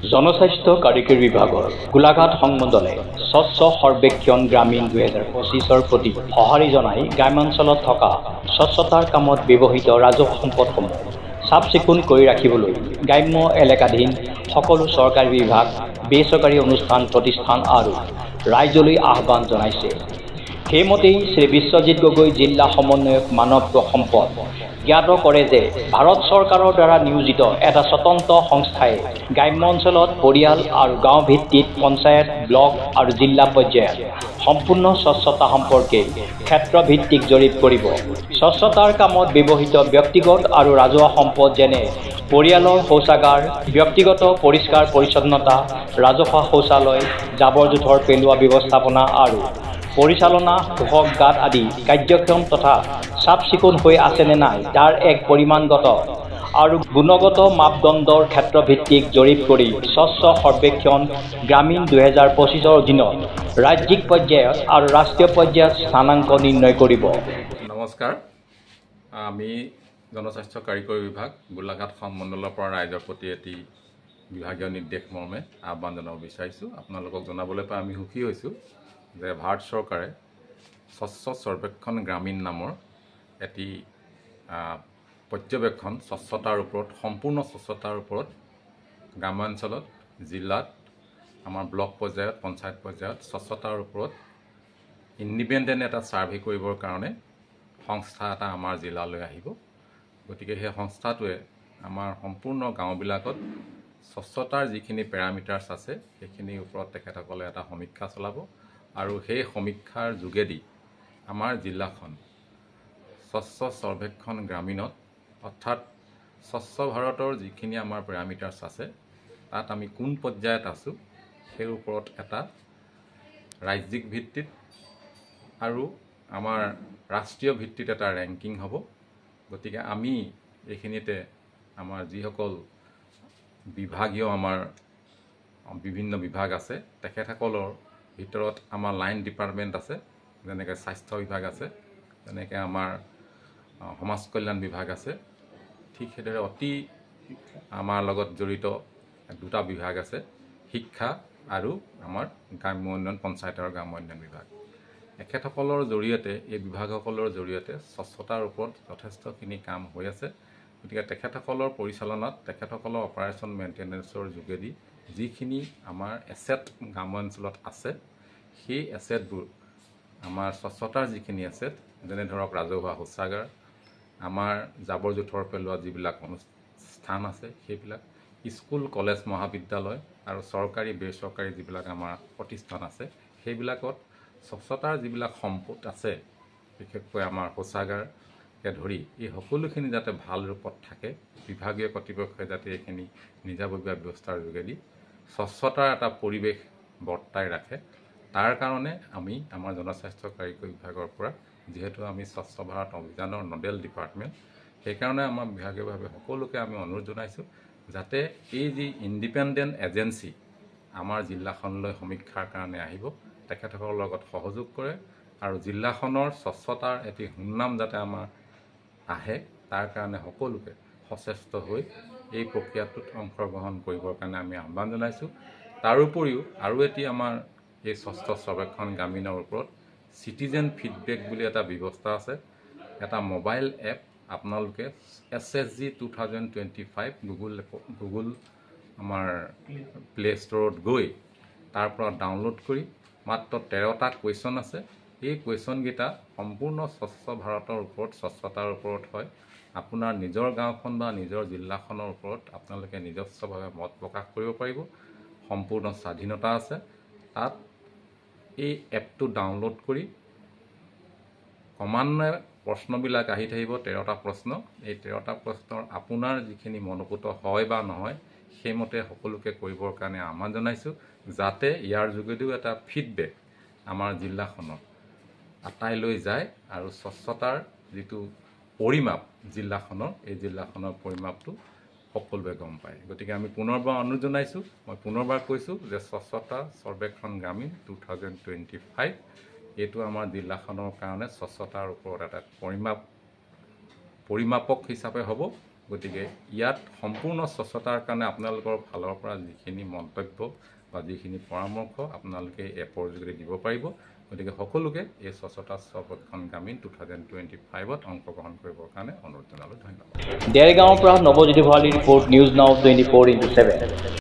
জনস্বাস্থ্য কাৰিকৰী বিভাগৰ গোলাঘাট সংমণ্ডলে স্বচ্ছ সৰ্বেক্ষণ গ্ৰামীণ 2025ৰ প্ৰতি সঁহাৰি জনাই গ্ৰামাঞ্চলত থকা স্বচ্ছতাৰ কামত ব্যৱহৃত ৰাজহুৱা সম্পদসমূহ চাফ চিকুণ কৰি ৰাখিবলৈ গ্ৰাম্য এলেকাধীন সকলো চৰকাৰী বিভাগ, বেচৰকাৰী অনুষ্ঠান প্ৰতিষ্ঠান আৰু ৰাইজলৈ আহ্বান জনাইছে। সেইমতেই শ্ৰী বিশ্বজিৎ গগৈ জিলা সমন্বয়ক মানৱ সম্পদ জ্ঞাত কৰে যে ভাৰত চৰকাৰৰ দ্বাৰা নিয়োজিত এটা স্বতন্ত্ৰ সংস্থাই গ্ৰাম্য অঞ্চলত পৰিয়াল আৰু গাঁও ভিত্তিত পঞ্চায়ত, ব্লক আৰু জিলা পৰ্যায়ত সম্পূৰ্ণ স্বচ্ছতা সম্পৰ্কে ক্ষেত্ৰভিত্তিক জৰীপ কৰিব। স্বচ্ছতাৰ কামত ব্যৱহৃত ব্যক্তিগত আৰু ৰাজহুৱা সম্পদ যেনে পৰিয়ালৰ শৌচাগাৰ, ব্যক্তিগত পৰিষ্কাৰ পৰিচ্ছন্নতা, ৰাজহুৱা শৌচালয়, জাবৰ জোথৰ পেলোৱা ব্যৱস্থাপনা আৰু পৰিচালনা, শোষক গাঁত আদি কাৰ্যক্ষম তথা চাফ চিকুণ হৈ আছেনে নাই তাৰ এক পৰিমাণগত আৰু গুণগত মাপদণ্ডৰ ক্ষেত্ৰভিত্তিক জৰীপ কৰি স্বচ্ছ সৰ্বেক্ষণ গ্ৰামীণ 2025ৰ অধীনত ৰাজ্যিক পৰ্যায়ত আৰু ৰাষ্ট্ৰীয় পৰ্যায়ত স্থানাংক নিৰ্ণয় কৰিব। নমস্কাৰ, আমি জনস্বাস্থ্য কাৰিকৰী বিভাগ গোলাঘাট সংমণ্ডলৰ পৰা ৰাইজৰ প্ৰতি এটি বিভাগীয় নিৰ্দেশ মৰ্মে আহ্বান জনাব বিচাৰিছোঁ। আপোনালোকক জনাবলৈ পাই আমি সুখী হৈছোঁ যে ভাৰত চৰকাৰে স্বচ্ছ সৰ্বেক্ষণ গ্ৰামীণ নামৰ এটি পৰ্যবেক্ষণ স্বচ্ছতাৰ ওপৰত, সম্পূৰ্ণ স্বচ্ছতাৰ ওপৰত গ্ৰামাঞ্চলত, জিলাত, আমাৰ ব্লক পৰ্যায়ত, পঞ্চায়ত পৰ্যায়ত স্বচ্ছতাৰ ওপৰত ইণ্ডিপেণ্ডেণ্ট এটা ছাৰ্ভে কৰিবৰ কাৰণে সংস্থা এটা আমাৰ জিলালৈ আহিব। গতিকে সেই সংস্থাটোৱে আমাৰ সম্পূৰ্ণ গাঁওবিলাকত স্বচ্ছতাৰ যিখিনি পেৰামিটাৰ্ছ আছে সেইখিনিৰ ওপৰত তেখেতসকলে এটা সমীক্ষা চলাব আৰু সেই সমীক্ষাৰ যোগেদি আমাৰ জিলাখন স্বচ্ছ সৰ্বেক্ষণ গ্ৰামীণত, অৰ্থাৎ স্বচ্ছ ভাৰতৰ যিখিনি আমাৰ পেৰামিটাৰ্ছ আছে তাত আমি কোন পৰ্যায়ত আছোঁ সেই ওপৰত এটা ৰাজ্যিক ভিত্তিত আৰু আমাৰ ৰাষ্ট্ৰীয় ভিত্তিত এটা ৰেংকিং হ'ব। গতিকে আমি এইখিনিতে আমাৰ যিসকল বিভাগীয় আমাৰ বিভিন্ন বিভাগ আছে তেখেতসকলৰ ভিতৰত আমাৰ লাইন ডিপাৰ্টমেণ্ট আছে, যেনেকৈ স্বাস্থ্য বিভাগ আছে, যেনেকৈ আমাৰ সমাজ কল্যাণ বিভাগ আছে, ঠিক সেইদৰে অতি আমাৰ লগত জড়িত দুটা বিভাগ আছে, শিক্ষা আৰু আমাৰ গ্ৰাম্য উন্নয়ন, পঞ্চায়ত আৰু গ্ৰাম্য উন্নয়ন বিভাগ। এখেতসকলৰ জৰিয়তে, এই বিভাগসকলৰ জৰিয়তে স্বচ্ছতাৰ ওপৰত যথেষ্টখিনি কাম হৈ আছে। গতিকে তেখেতসকলৰ পৰিচালনাত, তেখেতসকলৰ অপাৰেশ্যন মেইনটেনেন্সৰ যোগেদি যিখিনি আমাৰ এছেট গ্ৰাম্য অঞ্চলত আছে সেই এছেটবোৰ আমাৰ স্বচ্ছতাৰ যিখিনি এছেট, যেনে ধৰক ৰাজহুৱা শৌচাগাৰ, আমাৰ জাবৰ জোথৰ পেলোৱা যিবিলাক অনুষ্ঠান আছে সেইবিলাক, স্কুল, কলেজ, মহাবিদ্যালয় আৰু চৰকাৰী বেচৰকাৰী যিবিলাক আমাৰ প্ৰতিষ্ঠান আছে সেইবিলাকত স্বচ্ছতাৰ যিবিলাক সম্পদ আছে, বিশেষকৈ আমাৰ শৌচাগাৰকে ধৰি এই সকলোখিনি যাতে ভাল ৰূপত থাকে, বিভাগীয় কৰ্তৃপক্ষই যাতে এইখিনি নিজাববীয়া ব্যৱস্থাৰ যোগেদি স্বচ্ছতাৰ এটা পৰিৱেশ বৰ্তাই ৰাখে, তাৰ কাৰণে আমি আমাৰ জনস্বাস্থ্য কাৰিকৰী বিভাগৰ পৰা, যিহেতু আমি স্বচ্ছ ভাৰত অভিযানৰ নডেল ডিপাৰ্টমেণ্ট, সেইকাৰণে আমাৰ বিভাগীয়ভাৱে সকলোকে আমি অনুৰোধ জনাইছোঁ যাতে এই যি ইণ্ডিপেণ্ডেণ্ট এজেঞ্চি আমাৰ জিলাখনলৈ সমীক্ষাৰ কাৰণে আহিব তেখেতসকলৰ লগত সহযোগ কৰে আৰু জিলাখনৰ স্বচ্ছতাৰ এটি সুনাম যাতে আমাৰ আহে তাৰ কাৰণে সকলোকে সচেষ্ট হৈ এই প্ৰক্ৰিয়াটোত অংশগ্ৰহণ কৰিবৰ কাৰণে আমি আহ্বান জনাইছোঁ। তাৰোপৰিও আৰু এটি আমাৰ এই স্বচ্ছ সৰ্বেক্ষণ গ্ৰামীণৰ ওপৰত চিটিজেন ফিডবেক বুলি এটা ব্যৱস্থা আছে, এটা মোবাইল এপ আপোনালোকে SSG 2025 গুগল আমাৰ প্লে ষ্টৰত গৈ তাৰ পৰা ডাউনলোড কৰি মাত্ৰ 13টা কুৱেশ্যন আছে। এই কুৱেশ্যনকেইটা সম্পূৰ্ণ স্বচ্ছ ভাৰতৰ ওপৰত, স্বচ্ছতাৰ ওপৰত হয়। আপোনাৰ নিজৰ গাঁওখন বা নিজৰ জিলাখনৰ ওপৰত আপোনালোকে নিজস্বভাৱে মত প্ৰকাশ কৰিব পাৰিব, সম্পূৰ্ণ স্বাধীনতা আছে। তাত এই এপটো ডাউনলোড কৰি ক্ৰমান্বয়ে প্ৰশ্নবিলাক আহি থাকিব, 13টা প্ৰশ্ন। এই 13টা প্ৰশ্নৰ আপোনাৰ যিখিনি মনোপুত হয় বা নহয় সেইমতে সকলোকে কৰিবৰ কাৰণে আহ্বান জনাইছোঁ, যাতে ইয়াৰ যোগেদিও এটা ফিডবেক আমাৰ জিলাখনৰ আটাইলৈ যায় আৰু স্বচ্ছতাৰ যিটো পৰিমাপ জিলাখনৰ, এই জিলাখনৰ পৰিমাপটো সকলোৱে গম পায়। গতিকে আমি পুনৰবাৰ অনুৰোধ জনাইছোঁ, মই পুনৰবাৰ কৈছোঁ যে স্বচ্ছতা সৰ্বেক্ষণ গ্ৰামীণ 2025 এইটো আমাৰ জিলাখনৰ কাৰণে স্বচ্ছতাৰ ওপৰত এটা পৰিমাপক হিচাপে হ'ব গতিকে ইয়াত সম্পূৰ্ণ স্বচ্ছতাৰ কাৰণে আপোনালোকৰ ফালৰ পৰা যিখিনি মন্তব্য বা যিখিনি পৰামৰ্শ আপোনালোকে এপৰ যোগেদি দিব পাৰিব। গতিকে সকলোকে এই স্বচ্ছতা সৰ্বেক্ষণ গ্ৰামীণ 2025ত অংশগ্ৰহণ কৰিবৰ কাৰণে অনুৰোধ জনালোঁ। ধন্যবাদ। দেৰগাঁৱৰ পৰা নৱজ্যোতি ভৰালীৰ ৰিপৰ্ট, নিউজ নাও 24/7।